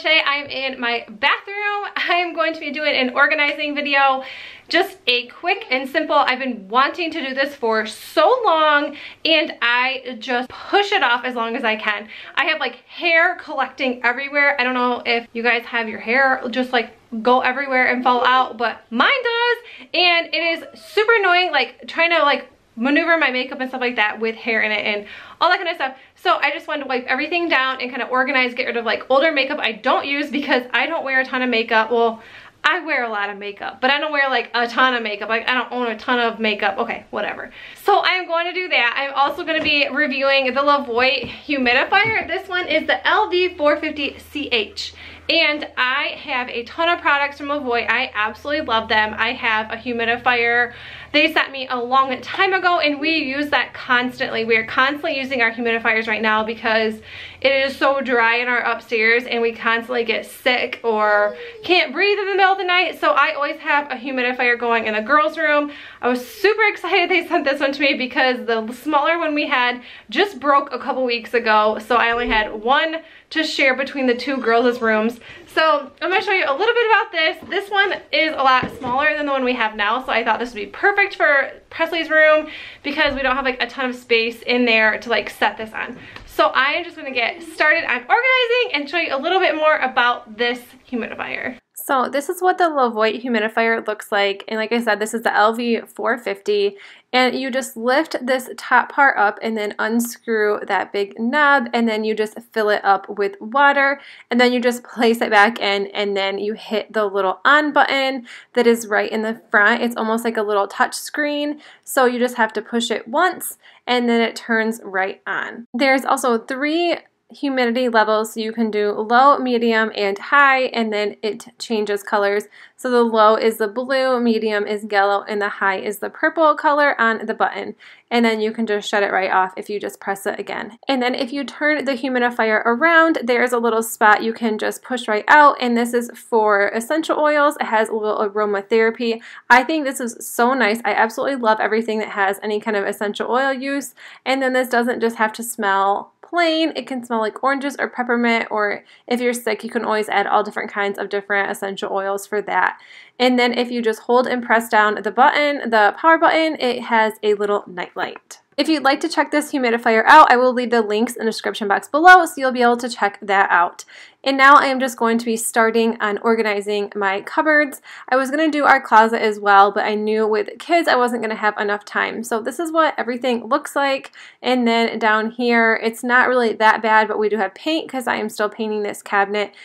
today I'm in my bathroom. I'm going to be doing an organizing video. Just a quick and simple. I've been wanting to do this for so long and I just push it off as long as I can. I have like hair collecting everywhere. I don't know if you guys have your hair just like go everywhere and fall out, but mine does, and it is super annoying like trying to like maneuver my makeup and stuff like that with hair in it and all that kind of stuff. So I just wanted to wipe everything down and kind of organize, get rid of like older makeup I don't use because I don't wear a ton of makeup. Well, I wear a lot of makeup, but I don't wear like a ton of makeup. Like I don't own a ton of makeup. Okay, whatever. So I'm going to do that. I'm also going to be reviewing the Levoit humidifier. This one is the LV450CH. And I have a ton of products from Levoit. I absolutely love them. I have a humidifier they sent me a long time ago, and we use that constantly. We are constantly using our humidifiers right now because it is so dry in our upstairs and we constantly get sick or can't breathe in the middle of the night. So I always have a humidifier going in the girls' room. I was super excited they sent this one to me because the smaller one we had just broke a couple weeks ago. So I only had one to share between the two girls' rooms. So I'm going to show you a little bit about this. This one is a lot smaller than the one we have now, so I thought this would be perfect for Presley's room because we don't have like a ton of space in there to like set this on. So I am just going to get started on organizing and show you a little bit more about this humidifier. So this is what the Levoit humidifier looks like, and like I said, this is the LV450, and you just lift this top part up and then unscrew that big knob, and then you just fill it up with water, and then you just place it back in, and then you hit the little on button that is right in the front. It's almost like a little touch screen, so you just have to push it once and then it turns right on. There's also 3 humidity levels, so you can do low, medium, and high, and then it changes colors. So the low is the blue, medium is yellow, and the high is the purple color on the button. And then you can just shut it right off if you just press it again. And then if you turn the humidifier around, there's a little spot you can just push right out, and this is for essential oils. It has a little aromatherapy. I think this is so nice. I absolutely love everything that has any kind of essential oil use. And then this doesn't just have to smell plain. It can smell like oranges or peppermint, or if you're sick, you can always add all different kinds of different essential oils for that. And then if you just hold and press down the button, the power button, it has a little night light. If you'd like to check this humidifier out, I will leave the links in the description box below, so you'll be able to check that out. And now I am just going to be starting on organizing my cupboards. I was going to do our closet as well, but I knew with kids I wasn't going to have enough time. So this is what everything looks like. And then down here, it's not really that bad, but we do have paint because I am still painting this cabinet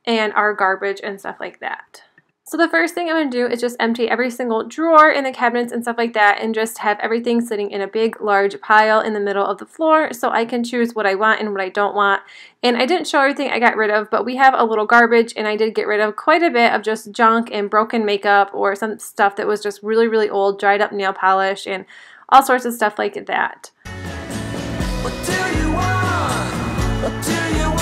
and our garbage and stuff like that. So the first thing I'm going to do is just empty every single drawer in the cabinets and stuff like that, and just have everything sitting in a big large pile in the middle of the floor so I can choose what I want and what I don't want. And I didn't show everything I got rid of, but we have a little garbage, and I did get rid of quite a bit of just junk and broken makeup or some stuff that was just really, really old, dried up nail polish and all sorts of stuff like that. What do you want? What do you want?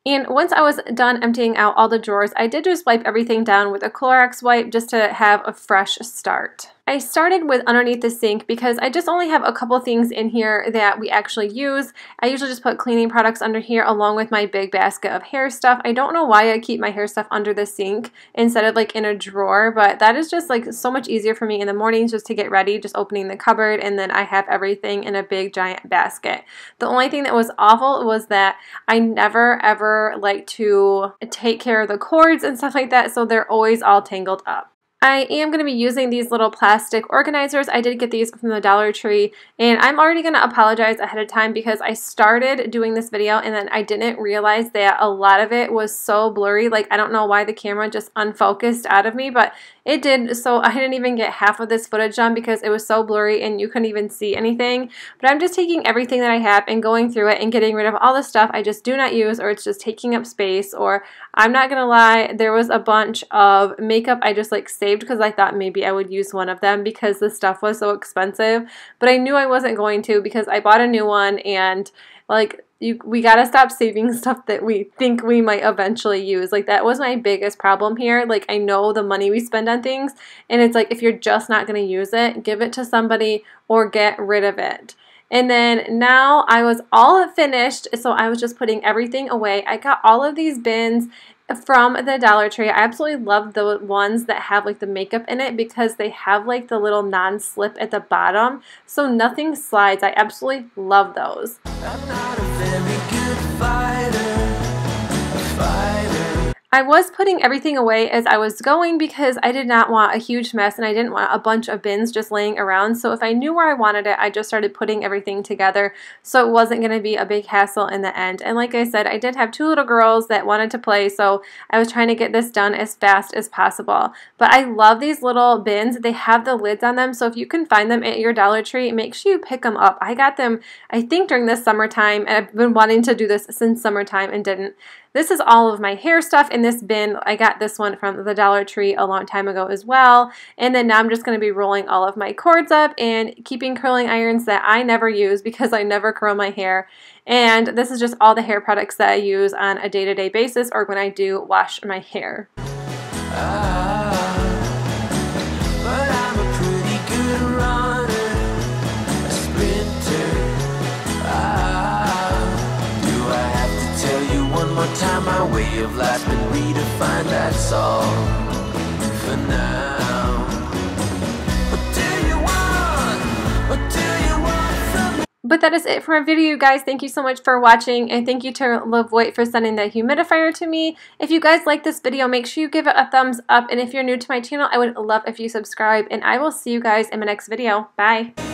And once I was done emptying out all the drawers, I did just wipe everything down with a Clorox wipe just to have a fresh start. I started with underneath the sink because I just only have a couple things in here that we actually use. I usually just put cleaning products under here along with my big basket of hair stuff. I don't know why I keep my hair stuff under the sink instead of like in a drawer, but that is just like so much easier for me in the mornings just to get ready, just opening the cupboard, and then I have everything in a big giant basket. The only thing that was awful was that I never ever like to take care of the cords and stuff like that, so they're always all tangled up. I am going to be using these little plastic organizers. I did get these from the Dollar Tree, and I'm already going to apologize ahead of time because I started doing this video and then I didn't realize that a lot of it was so blurry. Like, I don't know why the camera just unfocused out of me, but it did, so I didn't even get half of this footage done because it was so blurry and you couldn't even see anything. But I'm just taking everything that I have and going through it and getting rid of all the stuff I just do not use, or it's just taking up space, or I'm not going to lie, there was a bunch of makeup I just like saved because I thought maybe I would use one of them because the stuff was so expensive. But I knew I wasn't going to because I bought a new one, and like we gotta stop saving stuff that we think we might eventually use. Like, that was my biggest problem here. Like, I know the money we spend on things, and it's like if you're just not gonna use it, give it to somebody or get rid of it. And then now I was all finished, so I was just putting everything away. I got all of these bins from the Dollar Tree. I absolutely love the ones that have like the makeup in it because they have like the little non-slip at the bottom, so nothing slides. I absolutely love those. I'm not a very good fighter. I was putting everything away as I was going because I did not want a huge mess and I didn't want a bunch of bins just laying around. So if I knew where I wanted it, I just started putting everything together so it wasn't going to be a big hassle in the end. And like I said, I did have 2 little girls that wanted to play, so I was trying to get this done as fast as possible. But I love these little bins. They have the lids on them, so if you can find them at your Dollar Tree, make sure you pick them up. I got them, I think, during the summertime, and I've been wanting to do this since summertime and didn't. This is all of my hair stuff in this bin. I got this one from the Dollar Tree a long time ago as well. And then now I'm just going to be rolling all of my cords up and keeping curling irons that I never use because I never curl my hair. And this is just all the hair products that I use on a day-to-day basis or when I do wash my hair. Time my way of life's been redefined, that's all for now. What do you want? What do you want from me? But that is it for my video, guys. Thank you so much for watching, and thank you to Levoit for sending that humidifier to me. If you guys like this video, make sure you give it a thumbs up, and if you're new to my channel, I would love if you subscribe, and I will see you guys in my next video. Bye!